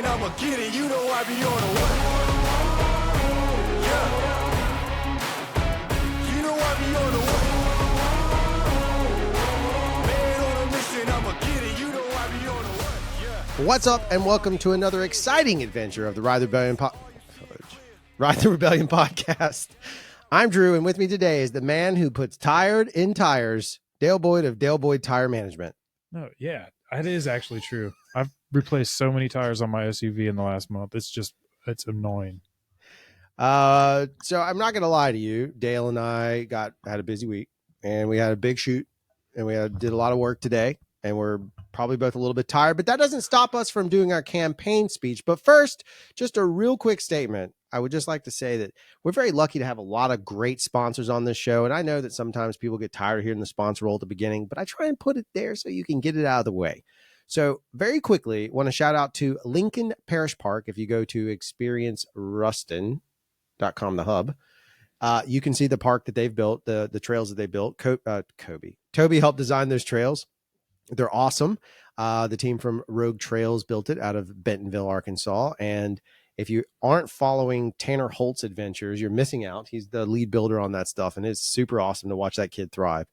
mission, I'ma get it. You know I be on a what? Yeah. You know I be on a what? Man on a mission, I'ma get it. You know I be on a what? Yeah. What's up, and welcome to another exciting adventure of the Ride the Rebellion podcast. I'm Drew, and with me today is the man who puts tired in tires, Dale Boyd of Dale Boyd Tire Management. No, yeah, it is actually true. I've replaced so many tires on my SUV in the last month. It's annoying. So I'm not going to lie to you. Dale and I had a busy week, and we had a big shoot, and we did a lot of work today, and we're probably both a little bit tired, but that doesn't stop us from doing our campaign speech. But first, just a real quick statement. I would just like to say that we're very lucky to have a lot of great sponsors on this show. And I know that sometimes people get tired of hearing the sponsor role at the beginning, but I try and put it there so you can get it out of the way. So very quickly, want to shout out to Lincoln Parish Park. If you go to experienceruston.com, the hub, you can see the park that they've built, the trails that they built. Toby helped design those trails. They're awesome. The team from Rogue Trails built it out of Bentonville, Arkansas. And if you aren't following Tanner Holt's adventures, you're missing out. He's the lead builder on that stuff, and it's super awesome to watch that kid thrive.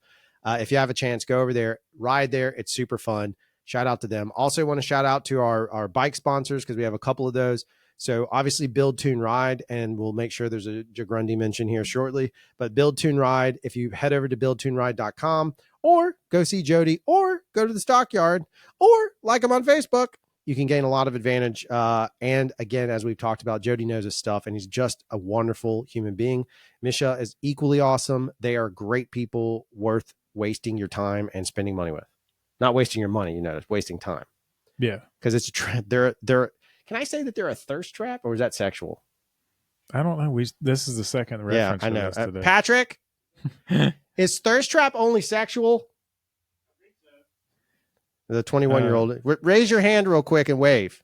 If you have a chance, go over there, ride there. It's super fun. Shout out to them. Also want to shout out to our bike sponsors because we have a couple of those. So obviously Build, Tune, Ride, and we'll make sure there's a Jagrundy mention here shortly. But Build, Tune, Ride, if you head over to buildtuneride.com or go see Jody or go to the stockyard or like him on Facebook, you can gain a lot of advantage. And again, as we've talked about, Jody knows his stuff, and he's just a wonderful human being. Misha is equally awesome. They are great people worth wasting your time and spending money with. Not wasting your money, it's wasting time. Yeah. Because it's a trap. They're can I say that they're a thirst trap, or is that sexual? I don't know. This is the second reference. Yeah, I know. Today. Patrick, is thirst trap only sexual? The 21-year-old. Raise your hand real quick and wave.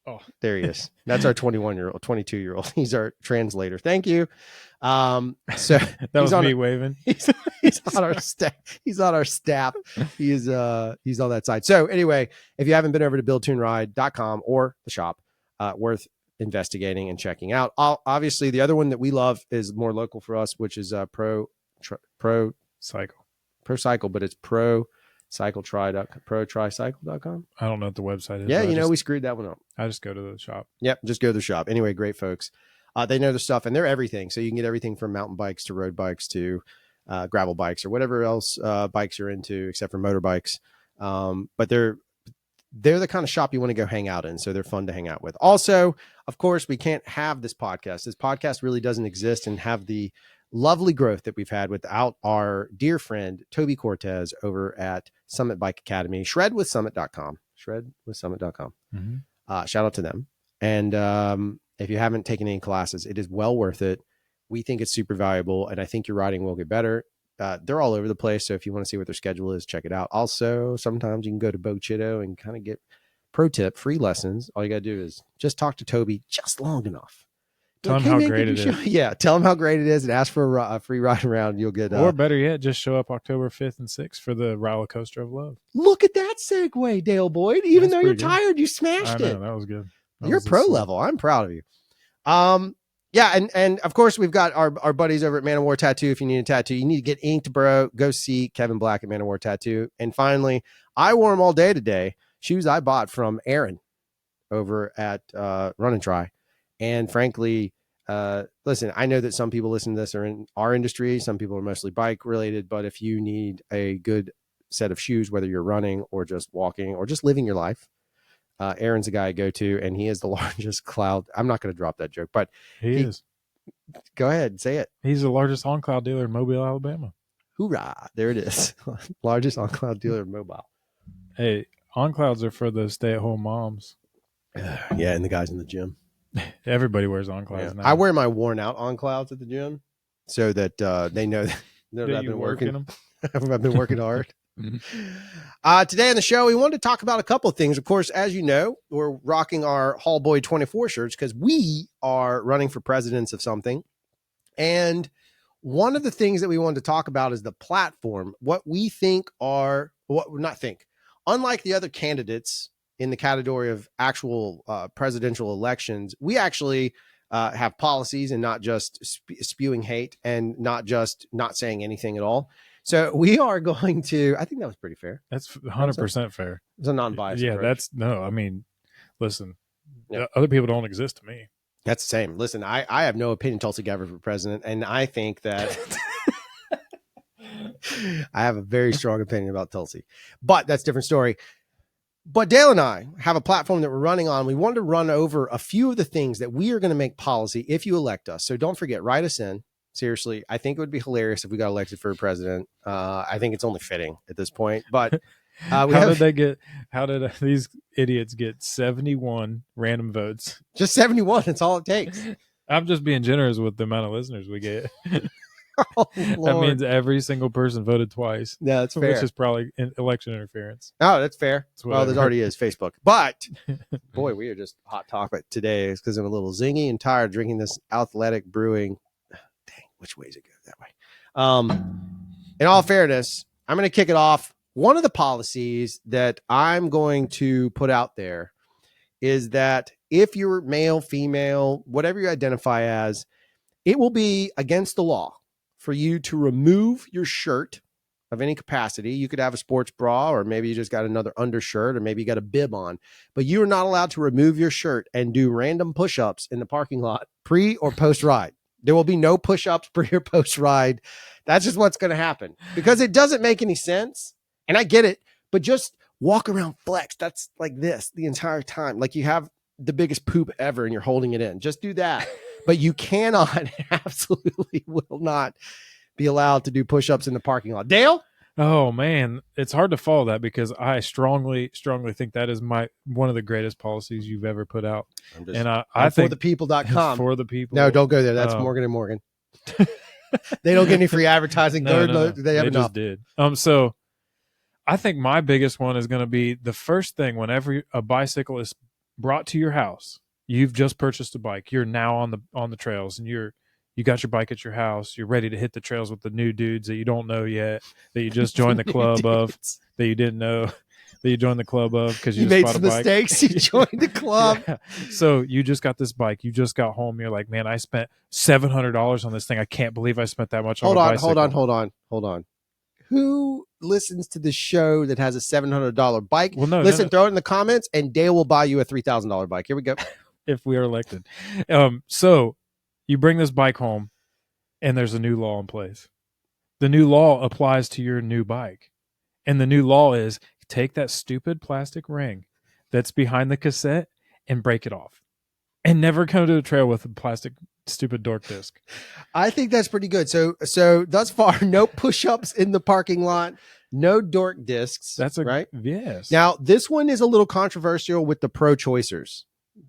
Oh, there he is. That's our 21-year-old, 22-year-old. He's our translator. Thank you. So that was me waving. He's on our staff. He's on our staff. He's on that side. So anyway, if you haven't been over to buildtuneride.com or the shop, worth investigating and checking out. Obviously, the other one that we love is more local for us, which is Pro Cycle, but it's protricycle.com. I don't know what the website is. Yeah, we screwed that one up. I just go to the shop. Yep, just go to the shop. Anyway, great folks. They know their stuff, and they're everything. So you can get everything from mountain bikes to road bikes to gravel bikes or whatever else bikes you're into, except for motorbikes. But they're the kind of shop you want to go hang out in. So they're fun to hang out with. Also, of course, we can't have this podcast. This podcast really doesn't exist and have the lovely growth that we've had without our dear friend, Toby Cortez over at Summit Bike Academy, shredwithsummit.com. Mm-hmm. Shout out to them. And if you haven't taken any classes, it is well worth it. We think it's super valuable, and I think your riding will get better. They're all over the place, so if you want to see what their schedule is, check it out. Also, sometimes you can go to Bochito and kind of get pro tip, free lessons. All you got to do is just talk to Toby just long enough. Tell him how great it is. Yeah, tell him how great it is and ask for a free ride around. You'll get... or better yet, just show up October 5th and 6th for the roller coaster of love. Look at that segue, Dale Boyd. Even though you're tired, you smashed it. That was good. You're pro level. I'm proud of you. Yeah, and of course we've got our buddies over at Man of War Tattoo. If you need a tattoo, you need to get inked, bro. Go see Kevin Black at Man of War Tattoo. And finally, I wore them all day today. Shoes I bought from Aaron over at Run and Try. And frankly, listen, I know that some people listen to this are in our industry. Some people are mostly bike related. But if you need a good set of shoes, whether you're running or just walking or just living your life, Aaron's the guy I go to, and he is the largest cloud. I'm not going to drop that joke, but he is. Go ahead, say it. He's the largest on-cloud dealer in Mobile, Alabama. Hoorah! There it is. Largest on-cloud dealer in Mobile. Hey, on-clouds are for the stay-at-home moms. Yeah, and the guys in the gym. Everybody wears on-clouds now. I wear my worn-out on-clouds at the gym so that they know that I've been working. I've been working hard. Today on the show, we wanted to talk about a couple of things. Of course, as you know, we're rocking our Hall Boy 24 shirts because we are running for presidents of something. And one of the things that we wanted to talk about is the platform. What we think are, unlike the other candidates in the category of actual presidential elections, we actually have policies and not just spewing hate and not just not saying anything at all. So we are going to, I think that was pretty fair. That's 100% fair. It's a non-biased Yeah, approach. I mean, listen, Yeah. other people don't exist to me. That's the same. Listen, I have no opinion Tulsi Gabbard for president, and I think that I have a very strong opinion about Tulsi, but that's a different story. But Dale and I have a platform that we're running on. We wanted to run over a few of the things that we are going to make policy if you elect us. So don't forget, write us in. Seriously, I think it would be hilarious if we got elected for a president. I think it's only fitting at this point. But how did these idiots get 71 random votes? Just 71. That's all it takes. I'm just being generous with the amount of listeners we get. Oh, that means every single person voted twice. Yeah, that's fair. Which is probably election interference. Oh, that's fair. Well, there already is Facebook. But boy, we are just hot topic today because I'm a little zingy and tired drinking this Athletic Brewing. Dang, which way does it go that way? In all fairness, I'm going to kick it off. One of the policies that I'm going to put out there is that if you're male, female, whatever you identify as, it will be against the law for you to remove your shirt of any capacity. You could have a sports bra, or maybe you just got another undershirt, or maybe you got a bib on, but you are not allowed to remove your shirt and do random push-ups in the parking lot pre or post ride. There will be no push-ups pre or post ride. That's just what's going to happen because it doesn't make any sense. And I get it, but just walk around flex. That's like this the entire time. Like you have the biggest poop ever and you're holding it in. Just do that. But you cannot, absolutely will not be allowed to do push-ups in the parking lot. Dale? Oh man, it's hard to follow that because I strongly think that is one of the greatest policies you've ever put out. I think forthepeople.com. For the people. No, don't go there. That's Morgan and Morgan. They don't get any free advertising. No. They have enough. Just did. So I think my biggest one is going to be the first thing whenever a bicycle is brought to your house. You've just purchased a bike. You're now on the trails, and you got your bike at your house. You're ready to hit the trails with the new dudes that you don't know yet, that you just joined the club of, that you didn't know that you joined the club of because you just made bought some a bike. mistakes. You joined the club. Yeah. So you just got this bike. You just got home. You're like, man, I spent $700 on this thing. I can't believe I spent that much on a bicycle. Hold on. Who listens to the show that has a $700 bike? Well, no, throw it in the comments, and Dale will buy you a $3,000 bike. Here we go. If we are elected. So you bring this bike home and there's a new law in place. The new law applies to your new bike. And the new law is take that stupid plastic ring that's behind the cassette and break it off. And never come to the trail with a plastic stupid dork disc. I think that's pretty good. So thus far, no push-ups in the parking lot, no dork discs. That's right. Yes. Now, this one is a little controversial with the pro-choicers.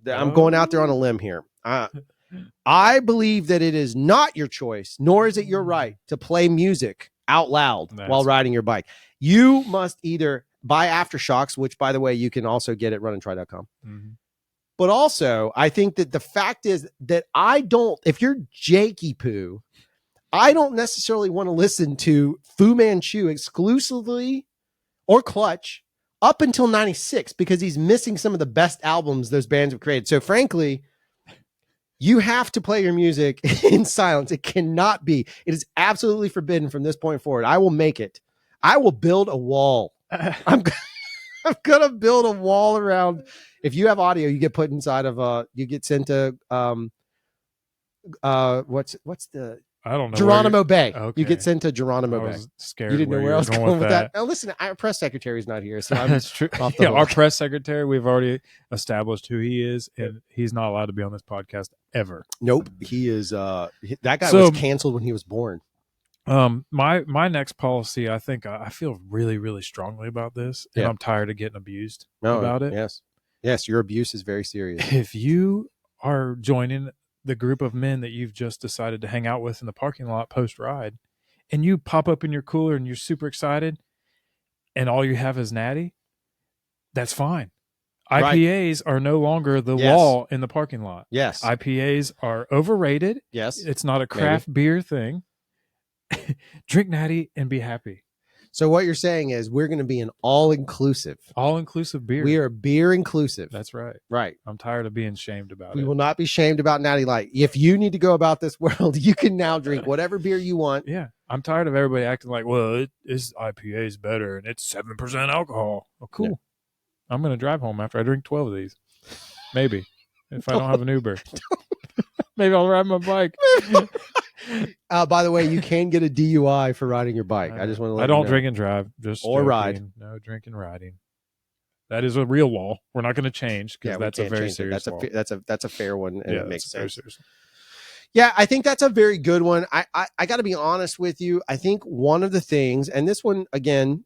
I'm going out there on a limb here. I believe that it is not your choice, nor is it your right to play music out loud while riding your bike. You must either buy aftershocks, which, by the way, you can also get at runandtry.com. Mm-hmm. But also, I think that the fact is that if you're Jakey Poo, I don't necessarily want to listen to Fu Manchu exclusively or Clutch up until 96 because he's missing some of the best albums those bands have created. So frankly, you have to play your music in silence. It cannot be. It is absolutely forbidden from this point forward. I will make it. I will build a wall. I'm going to build a wall around. If you have audio, you get put inside of you get sent to what's the I don't know. Geronimo Bay. Okay. You get sent to Geronimo Bay. Scared. You didn't know where I was going with that. Now, listen, our press secretary is not here, so I'm that's true. Yeah, our press secretary, we've already established who he is, and he's not allowed to be on this podcast ever. Nope, he is. That guy was canceled when he was born. My next policy, I think I feel really, really strongly about this, and I'm tired of getting abused about it. Yes, your abuse is very serious. If you are joining the group of men that you've just decided to hang out with in the parking lot post ride, and you pop up in your cooler and you're super excited, and all you have is natty, that's fine. IPAs are no longer the law in the parking lot. Yes. IPAs are overrated. Yes. It's not a craft beer thing. Drink natty and be happy. So what you're saying is we're going to be an all-inclusive. All-inclusive beer. We are beer inclusive. That's right. Right. I'm tired of being shamed about We it. will not be shamed about Natty Light. If you need to go about this world, you can now drink whatever beer you want. Yeah. I'm tired of everybody acting like, well, this IPA is better and it's 7% alcohol. Oh, cool. Yeah. I'm going to drive home after I drink 12 of these. Maybe. If I don't have an Uber. Maybe I'll ride my bike. By the way, you can get a DUI for riding your bike. I just want to let I don't you know. drink and drive. Just Or joking. ride. No drinking, riding. That is a real law. We're not going to change because we that's a can't very change it. serious law. That's a fair one, and Yeah, it makes that's very sense. serious. Yeah, I think that's a very good one. I got to be honest with you. I think one of the things, and this one again,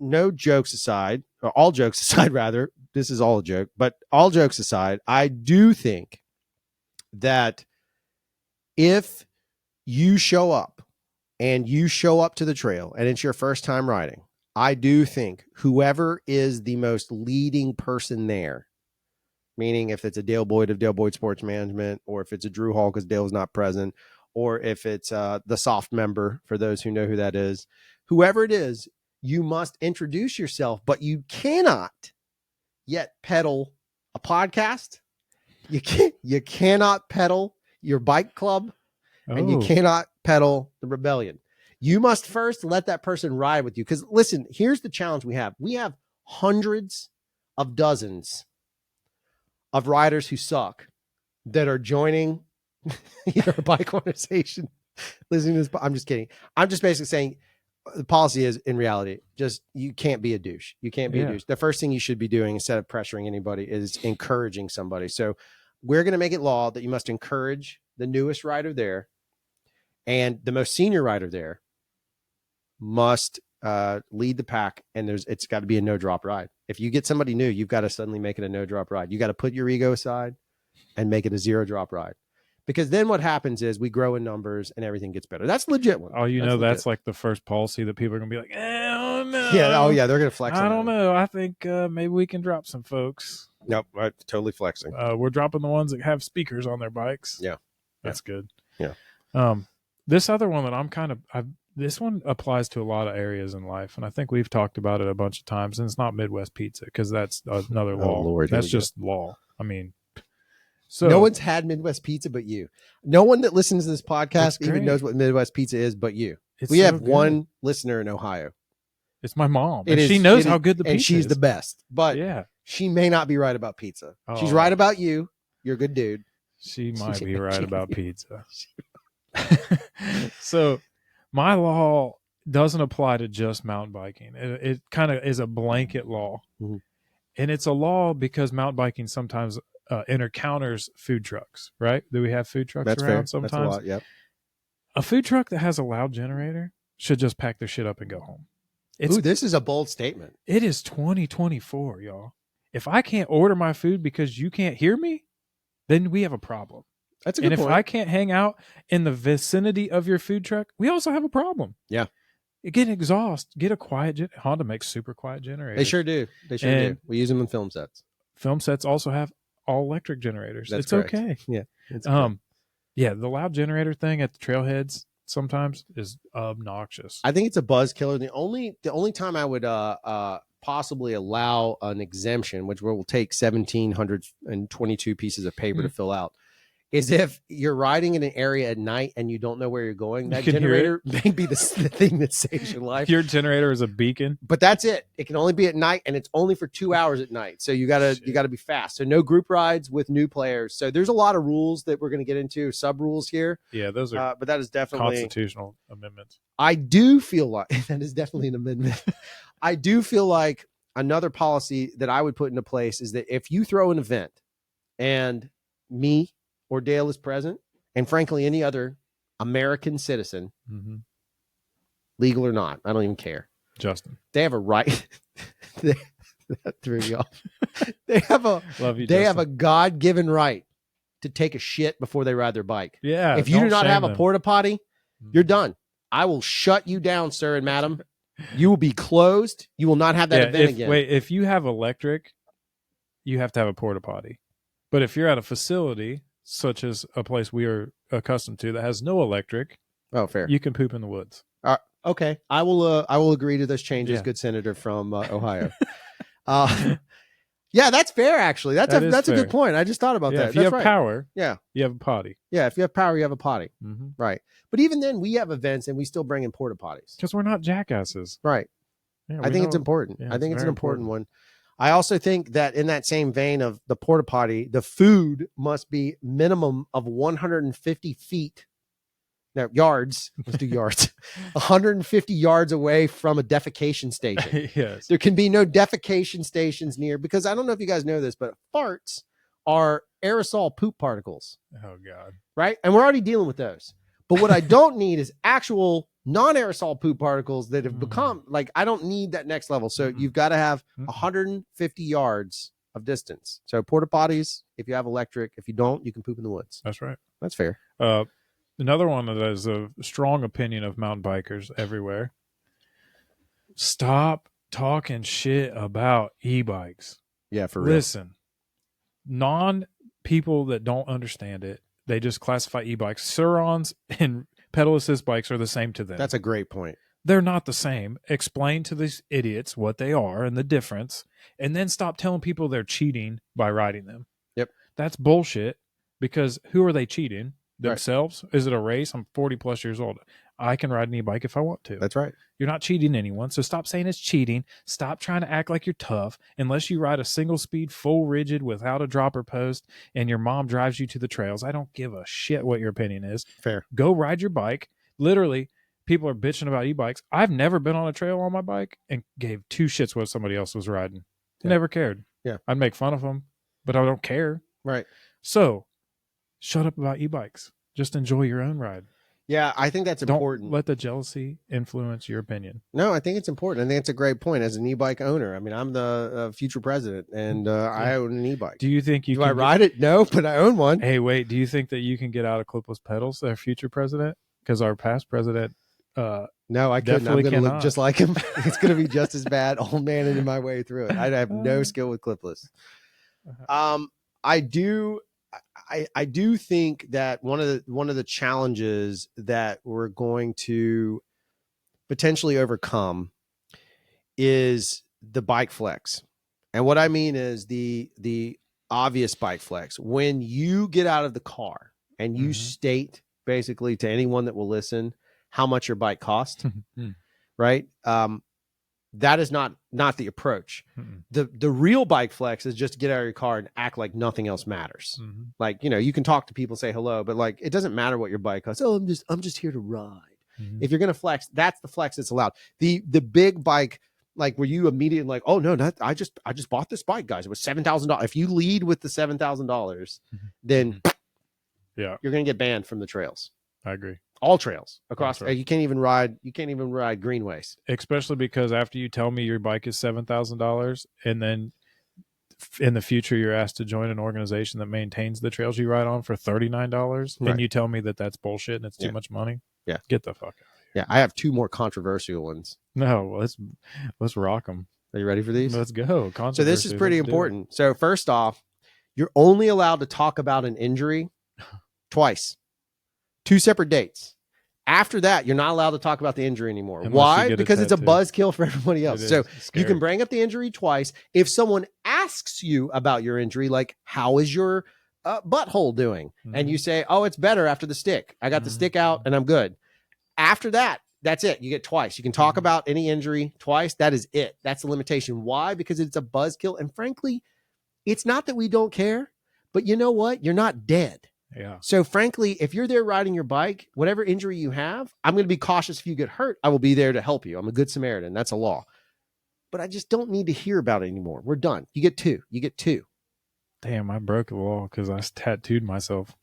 no jokes aside, or all jokes aside, rather, this is all a joke, but all jokes aside, I do think that if you show up to the trail and it's your first time riding, I do think whoever is the most leading person there, meaning if it's a Dale Boyd of Dale Boyd Sports Management, or if it's a Drew Hall because Dale's not present, or if it's the soft member, for those who know who that is, whoever it is, you must introduce yourself, but you cannot yet peddle a podcast. You cannot peddle your bike club, and you cannot peddle the rebellion. You must first let that person ride with you. Because listen, here's the challenge we have. We have hundreds of dozens of riders who suck that are joining either a bike organization, listening to this. I'm just kidding. I'm just basically saying the policy is, in reality, just you can't be a douche. You can't be a douche. The first thing you should be doing instead of pressuring anybody is encouraging somebody. So we're going to make it law that you must encourage the newest rider there, and the most senior rider there must lead the pack, and it's got to be a no drop ride. If you get somebody new, you've got to suddenly make it a no drop ride. You got to put your ego aside and make it a 0 drop ride, because then what happens is we grow in numbers and everything gets better. That's legit one. Oh, that's like the first policy that people are gonna be like, oh no. Yeah. Oh yeah. They're gonna flex. I don't know. I think maybe we can drop some folks. Nope. Totally flexing. We're dropping the ones that have speakers on their bikes. Yeah. That's good. Yeah. This other one that this one applies to a lot of areas in life, and I think we've talked about it a bunch of times. And it's not Midwest pizza, because that's another law. Lord, that's just law. I mean, so no one's had Midwest pizza but you. No one that listens to this podcast even knows what Midwest pizza is but you. We have one listener in Ohio. It's my mom. She knows how good the pizza is. And she's the best. But she may not be right about pizza. Oh. She's right about you. You're a good dude. She might be right about pizza. So my law doesn't apply to just mountain biking. It kind of is a blanket law. Mm-hmm. And it's a law because mountain biking sometimes encounters food trucks, right? Do we have food trucks around fair. sometimes? That's a lot, yep. A food truck that has a loud generator should just pack their shit up and go home. This is a bold statement. It is 2024, y'all. If I can't order my food because you can't hear me, then we have a problem. That's a good point. And if I can't hang out in the vicinity of your food truck, we also have a problem. Yeah. Get exhaust. Get a quiet Honda makes super quiet generators. They sure do. Do. We use them in film sets. Film sets also have all electric generators. That's it's correct. okay. Yeah. It's okay. Yeah, the loud generator thing at the trailheads sometimes is obnoxious. I think it's a buzz killer. The only time I would possibly allow an exemption, which will take 1,722 pieces of paper to fill out, is if you're riding in an area at night and you don't know where you're going. That generator may be the thing that saves your life. Your generator is a beacon, but that's it. It can only be at night, and it's only for 2 hours at night. So you gotta be fast. So no group rides with new players. So there's a lot of rules that we're gonna get into, sub rules here. Yeah, those are. But that is definitely constitutional amendments. I do feel like that is definitely an amendment. I do feel like another policy that I would put into place is that if you throw an event and me or Dale is present, and frankly, any other American citizen, legal or not, I don't even care. Justin, they have a right. That threw me off. They have a God-given right to take a shit before they ride their bike. Yeah. If you do not have a porta potty, you're done. I will shut you down, sir and madam. You will be closed. You will not have that event again. Wait, if you have electric, you have to have a porta potty. But if you're at a facility such as a place we are accustomed to that has no electric, fair. You can poop in the woods. Okay, I will agree to those changes. Yeah. Good senator from Ohio. Yeah, that's fair. Actually, that's That a is that's a good fair. point. I just thought about Yeah, that. if you That's have right. power, Yeah, you have a potty. yeah. If you have power, you have a potty. Mm-hmm. Right. But even then, we have events and we still bring in porta potties. Because we're not jackasses. Right. Yeah, I think it's important. Yeah, I think it's an very important one. I also think that in that same vein of the porta potty, the food must be minimum of 150 feet. No, yards. Let's do yards. 150 yards away from a defecation station. Yes. There can be no defecation stations near, because I don't know if you guys know this, but farts are aerosol poop particles, Oh God. right? And we're already dealing with those. But what I don't need is actual non-aerosol poop particles that have become like, I don't need that next level. So you've got to have 150 yards of distance. So porta potties, if you have electric, if you don't, you can poop in the woods. That's right. That's fair. Another one that is a strong opinion of mountain bikers everywhere. Stop talking shit about e-bikes. Yeah, for real. Listen, people that don't understand it, they just classify e-bikes. Surons and pedal assist bikes are the same to them. That's a great point. They're not the same. Explain to these idiots what they are and the difference, and then stop telling people they're cheating by riding them. Yep. That's bullshit, because who are they cheating? Right. Themselves? Is it a race? I'm 40 plus years old. I can ride an e-bike if I want to. That's right. You're not cheating anyone. So stop saying it's cheating. Stop trying to act like you're tough. Unless you ride a single speed, full rigid without a dropper post and your mom drives you to the trails, I don't give a shit what your opinion is. Fair. Go ride your bike. Literally, people are bitching about e-bikes. I've never been on a trail on my bike and gave two shits what somebody else was riding. Yeah. Never cared. Yeah. I'd make fun of them, but I don't care. Right. So shut up about e-bikes. Just enjoy your own ride. Yeah, I think that's important. Don't let the jealousy influence your opinion. No, I think it's important. I think it's a great point. As an e-bike owner, I mean, I'm the future president, and I own an e-bike. Do you think you do can I ride it? No, but I own one. Hey, wait. Do you think that you can get out of clipless pedals, our future president? Because our past president, no, I couldn't. I'm definitely going to look cannot. just like him. It's going to be just as bad. Old man in my way through it. I have no skill with clipless. I do think that one of the challenges that we're going to potentially overcome is the bike flex. And what I mean is the obvious bike flex. When you get out of the car and you state basically to anyone that will listen how much your bike cost, right? That is not the approach. The real bike flex is just to get out of your car and act like nothing else matters. Like, you can talk to people, say hello, but like, it doesn't matter what your bike costs. Oh, I'm just here to ride. If you're going to flex, that's the flex that's allowed. The big bike, like where you immediately like, oh no, I just bought this bike, guys. It was $7,000. If you lead with the $7,000, then yeah, you're going to get banned from the trails. I agree. All trails across. Right. You can't even ride greenways. Especially because after you tell me your bike is $7,000, and then in the future you're asked to join an organization that maintains the trails you ride on for $39, Right. and you tell me that that's bullshit and it's too Yeah. much money. Yeah, get the fuck out of here. Yeah, I have two more controversial ones. No, let's rock them. Are you ready for these? Let's go. So this is pretty important. So first off, you're only allowed to talk about an injury twice, 2 separate dates. After that, you're not allowed to talk about the injury anymore. Unless Why? Because it's a buzzkill for everybody else. So scary. you can bring up the injury twice. If someone asks you about your injury, like, how is your butthole doing? And you say, oh, it's better after the stick. I got the stick out and I'm good. After that, that's it. You get twice. You can talk about any injury twice. That is it. That's the limitation. Why? Because it's a buzzkill. And frankly, it's not that we don't care, but you know what? You're not dead. Yeah. So frankly, if you're there riding your bike, whatever injury you have, I'm going to be cautious. If you get hurt, I will be there to help you. I'm a good Samaritan. That's a law. But I just don't need to hear about it anymore. We're done. You get two. Damn, I broke the law because I tattooed myself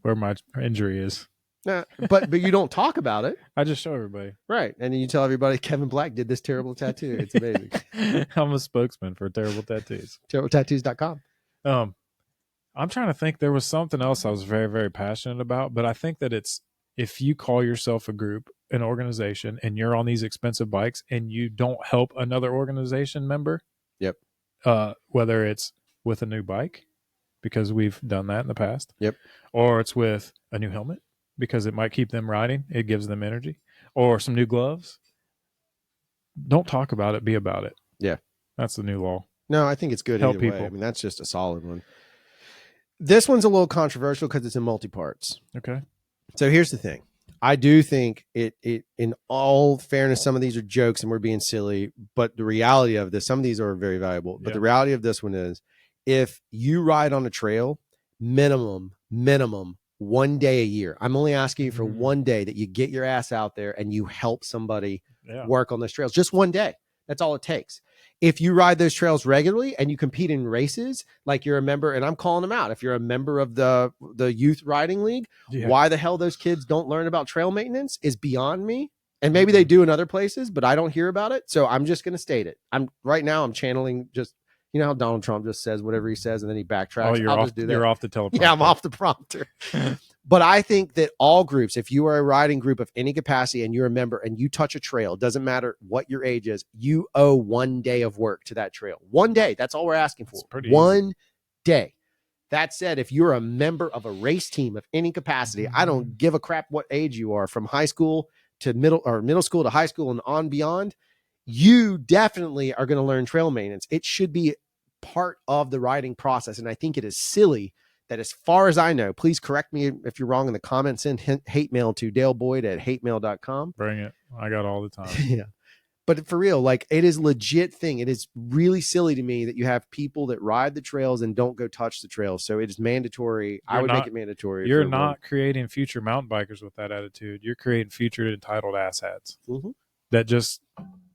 where my injury is. But you don't talk about it. I just show everybody. Right. And then you tell everybody Kevin Black did this terrible tattoo. It's amazing. I'm a spokesman for Terrible Tattoos. TerribleTattoos.com. I'm trying to think. There was something else I was very, very passionate about, but I think that it's if you call yourself a group, an organization, and you're on these expensive bikes and you don't help another organization member. Yep. Whether it's with a new bike, because we've done that in the past. Yep. Or it's with a new helmet because it might keep them riding. It gives them energy. Or some new gloves don't talk about it, be about it. Yeah. That's the new law. No, I think it's good Help either way. people. I mean, that's just a solid one. This one's a little controversial because it's in multi-parts. Okay. So here's the thing. I do think it in all fairness, some of these are jokes and we're being silly, but the reality of this, some of these are very valuable. But Yeah. the reality of this one is if you ride on a trail, minimum 1 day a year. I'm only asking you for 1 day that you get your ass out there and you help somebody work on those trails. Just 1 day. That's all it takes. If you ride those trails regularly and you compete in races, like you're a member, and I'm calling them out, if you're a member of the youth riding league, why the hell those kids don't learn about trail maintenance is beyond me. And maybe they do in other places, but I don't hear about it. So I'm just going to state it. I'm channeling just, you know how Donald Trump just says whatever he says and then he backtracks. You're I'll off, just do that. You're off the teleprompter. Yeah, I'm off the prompter. But I think that all groups, if you are a riding group of any capacity and you're a member and you touch a trail, doesn't matter what your age is, you owe 1 day of work to that trail. 1 day. That's all we're asking for. 1 day. That said, if you're a member of a race team of any capacity, I don't give a crap what age you are, from high school to middle school to high school and on beyond, you definitely are going to learn trail maintenance. It should be part of the riding process. And I think it is silly that, as far as I know, please correct me if you're wrong in the comments, send hate mail to daleboyd@hatemail.com. Bring it. I got all the time. Yeah. But for real, like, it is a legit thing. It is really silly to me that you have people that ride the trails and don't go touch the trails. So it is mandatory. I would make it mandatory. You're not creating future mountain bikers with that attitude. You're creating future entitled asshats that just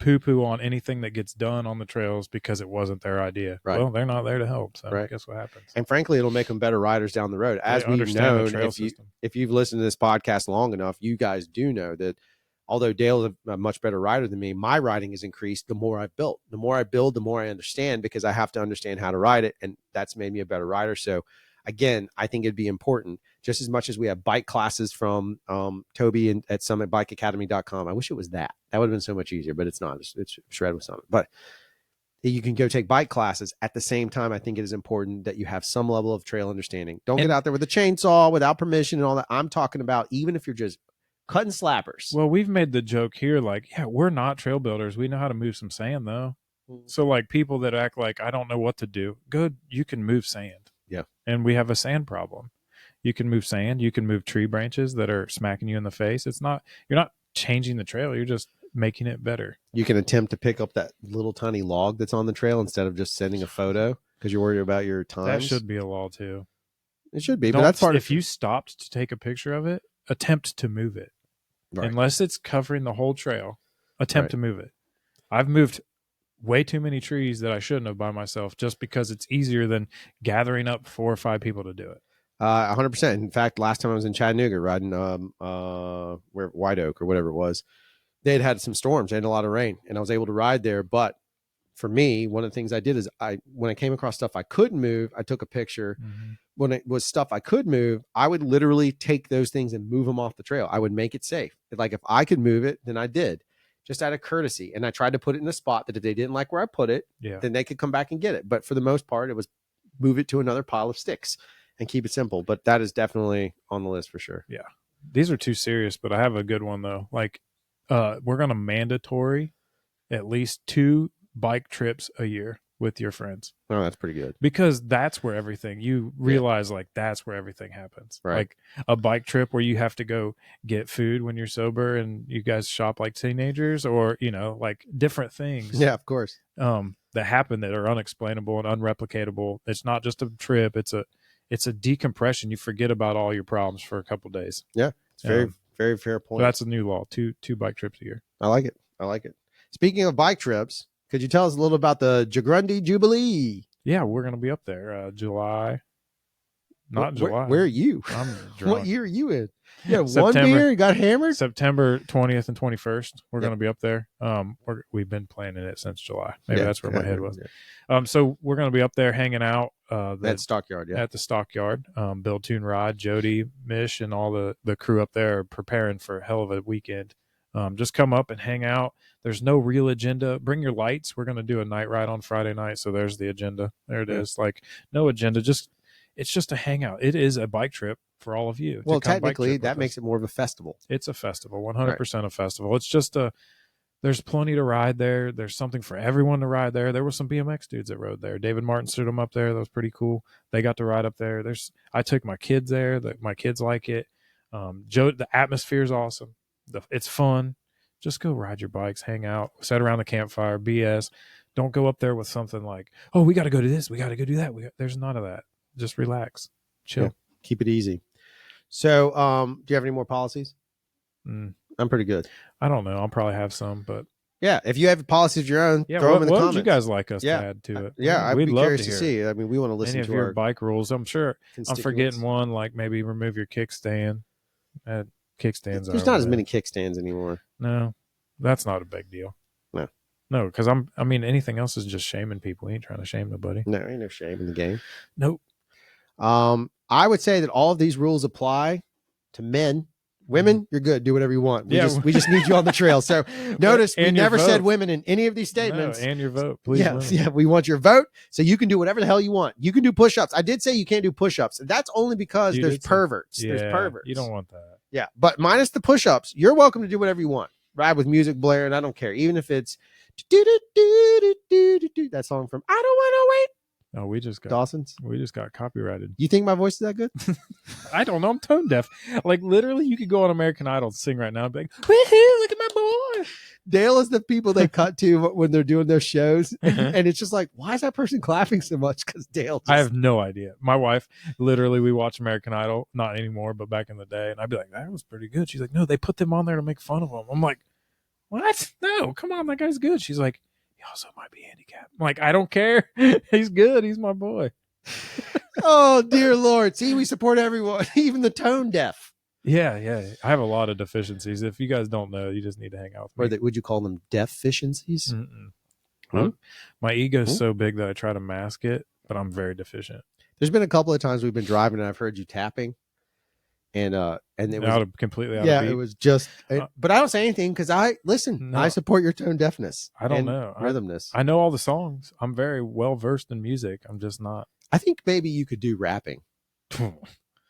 poo-poo on anything that gets done on the trails because it wasn't their idea. Right. Well, they're not there to help. So guess what happens? And frankly, it'll make them better riders down the road. As we've known, if you've listened to this podcast long enough, you guys do know that although Dale is a much better rider than me, my riding has increased the more I've built. The more I build, the more I understand, because I have to understand how to ride it. And that's made me a better rider. So again, I think it'd be important, just as much as we have bike classes from Toby at summitbikeacademy.com. I wish it was that. That would have been so much easier, but it's not. It's Shred with Summit. But you can go take bike classes. At the same time, I think it is important that you have some level of trail understanding. Don't get out there with a chainsaw without permission and all that. I'm talking about even if you're just cutting slappers. Well, we've made the joke here, like, yeah, we're not trail builders. We know how to move some sand, though. So, like, people that act like, I don't know what to do, good, you can move sand. Yeah. And we have a sand problem. You can move sand. You can move tree branches that are smacking you in the face. You're not changing the trail. You're just making it better. You can attempt to pick up that little tiny log that's on the trail instead of just sending a photo because you're worried about your time. That should be a law, too. It should be, but that's part of it. If you stopped to take a picture of it, attempt to move it. Right. Unless it's covering the whole trail, attempt to move it. I've moved way too many trees that I shouldn't have by myself just because it's easier than gathering up 4 or 5 people to do it. 100%. In fact, last time I was in Chattanooga riding White Oak or whatever it was, they had some storms. They had a lot of rain, and I was able to ride there. But for me, one of the things I did is when I came across stuff I couldn't move, I took a picture. When it was stuff I could move, I would literally take those things and move them off the trail. I would make it safe. Like, if I could move it, then I did, just out of courtesy. And I tried to put it in a spot that if they didn't like where I put it, then they could come back and get it. But for the most part, it was move it to another pile of sticks and keep it simple. But that is definitely on the list for sure. Yeah. These are too serious, but I have a good one, though. Like, we're going to mandatory at least 2 bike trips a year with your friends. Oh, that's pretty good. Because that's where everything, you realize, like, that's where everything happens. Right. Like a bike trip where you have to go get food when you're sober and you guys shop like teenagers, or, you know, like different things. Yeah, of course. That happen that are unexplainable and unreplicatable. It's not just a trip. It's a decompression. You forget about all your problems for a couple of days. Yeah. It's very, very fair point. So that's a new law. 2 bike trips a year. I like it. Speaking of bike trips, could you tell us a little about the Jagrundy Jubilee? Yeah, we're going to be up there July. July. Where are you? I'm drunk. What year are you in? Yeah, one beer, you got hammered? September 20th and 21st. We're going to be up there. We've been planning it since July. Maybe that's where my head was. Yeah. So we're going to be up there hanging out. At Stockyard, At the Stockyard. Build, Tune, Ride, Jody, Mish, and all the crew up there are preparing for a hell of a weekend. Just come up and hang out. There's no real agenda. Bring your lights. We're going to do a night ride on Friday night. So there's the agenda. There it is. Like, no agenda. It's just a hangout. It is a bike trip for all of you. Well, technically, that makes it more of a festival. It's a festival, 100% a festival. It's just There's plenty to ride there. There's something for everyone to ride there. There were some BMX dudes that rode there. David Martin stood them up there. That was pretty cool. They got to ride up there. I took my kids there. My kids like it. The atmosphere is awesome. It's fun. Just go ride your bikes, hang out, sit around the campfire, BS. Don't go up there with something like, oh, we got to go to this. We got to go do that. There's none of that. Just relax, chill. Yeah, keep it easy. So, do you have any more policies? I'm pretty good. I don't know. I'll probably have some, but yeah, if you have policies of your own, throw them in the what comments. would you guys like us to add to it? Yeah, I'd We'd be love curious to to see. I mean, we want to listen any to of your our bike rules. I'm sure I'm forgetting one, like maybe remove your kickstand. Kickstands. There's not as many kickstands anymore. No, that's not a big deal. No, because I mean, anything else is just shaming people. We ain't trying to shame nobody. No, ain't no shame in the game. Nope. I would say that all of these rules apply to men. Women, you're good. Do whatever you want. We just need you on the trail. So notice we never said women in any of these statements. No, and your vote, please. Yeah, we want your vote. So you can do whatever the hell you want. You can do push-ups. I did say you can't do push-ups. That's only because there's perverts. Yeah, there's perverts. You don't want that. Yeah, but minus the push-ups, you're welcome to do whatever you want. Ride with music blaring. I don't care. Even if it's that song from I Don't Want to Wait. Oh, we just got copyrighted. You think my voice is that good? I don't know. I'm tone deaf. Like literally, you could go on American Idol and sing right now and be like, woohoo, look at my boy. Dale is the people they cut to when they're doing their shows. And it's just like, why is that person clapping so much? Because Dale I have no idea. My wife, literally, we watch American Idol, not anymore, but back in the day. And I'd be like, that was pretty good. She's like, no, they put them on there to make fun of them. I'm like, what? No, come on, that guy's good. She's like, he also might be handicapped. I'm like, I don't care. He's good. He's my boy. Oh, dear Lord. See, we support everyone, even the tone deaf. Yeah. I have a lot of deficiencies. If you guys don't know, you just need to hang out with me. Would you call them deficiencies? My ego's so big that I try to mask it, but I'm very deficient. There's been a couple of times we've been driving and I've heard you tapping. And it was completely out of beat. It was just, but I don't say anything because I support your tone deafness. I don't know rhythmness. I know all the songs. I'm very well versed in music. I'm just not. I think maybe you could do rapping.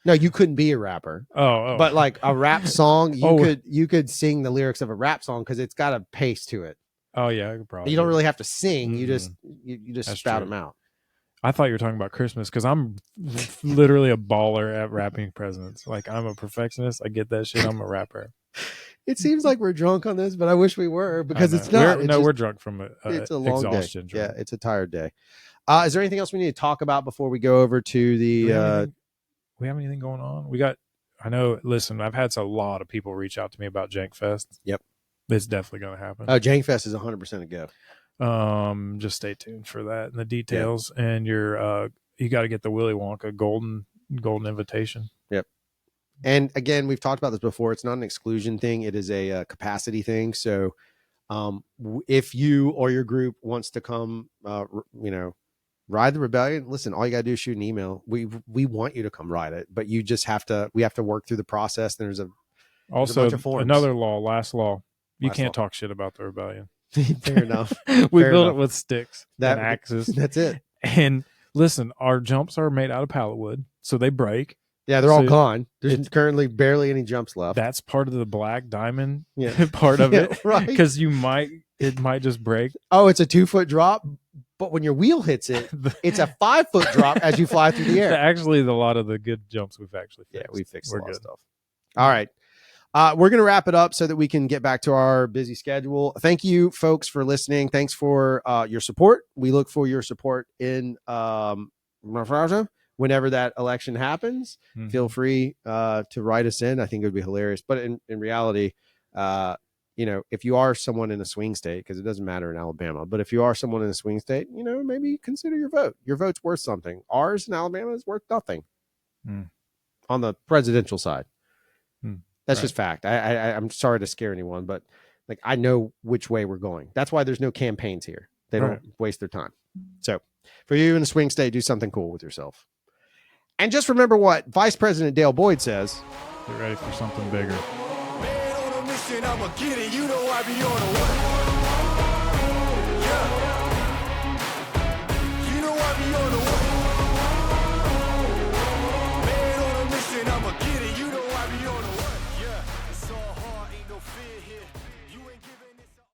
No, you couldn't be a rapper. Oh. But like a rap song, you could sing the lyrics of a rap song because it's got a pace to it. Oh yeah, I could probably. You don't really have to sing. You just That's spout true. them out. I thought you were talking about Christmas because I'm literally a baller at rapping presents. Like I'm a perfectionist. I get that shit. I'm a rapper. It seems like we're drunk on this, but I wish we were because it's not. We're drunk from it's a long exhaustion. Day. Yeah, it's a tired day. Is there anything else we need to talk about before we go over to the? We have anything going on? Listen, I've had a lot of people reach out to me about Jank Fest. Yep, it's definitely going to happen. Oh, Jank Fest is 100% a go. Just stay tuned for that and the details. Yeah. And you got to get the Willy Wonka golden invitation. Yep. And again, we've talked about this before. It's not an exclusion thing. It is a capacity thing. So, if you or your group wants to come, ride the rebellion, listen, all you gotta do is shoot an email. We want you to come ride it, but you just we have to work through the process. There's a bunch of forms. Another last law. You can't talk shit about the rebellion. Fair enough. We built it with sticks and axes. That's it. And listen, our jumps are made out of pallet wood, so they break. Yeah, they're all gone. There's currently barely any jumps left. That's part of the black diamond part of it, right? Because it might just break. Oh, it's a 2-foot drop, but when your wheel hits it, it's a 5-foot drop as you fly through the air. Actually, a lot of the good jumps we've actually fixed. Yeah, we fixed a lot of stuff. All right. We're going to wrap it up so that we can get back to our busy schedule. Thank you, folks, for listening. Thanks for your support. We look for your support in whenever that election happens. Mm-hmm. Feel free to write us in. I think it would be hilarious. But in reality, if you are someone in a swing state, because it doesn't matter in Alabama, but if you are someone in a swing state, maybe consider your vote. Your vote's worth something. Ours in Alabama is worth nothing on the presidential side. That's just fact. I'm sorry to scare anyone, but I know which way we're going. That's why there's no campaigns here. They don't waste their time. So for you in a swing state, do something cool with yourself. And just remember what Vice President Dale Boyd says. Get ready for something bigger. Man on a mission, I'ma get it. You know I be on a what?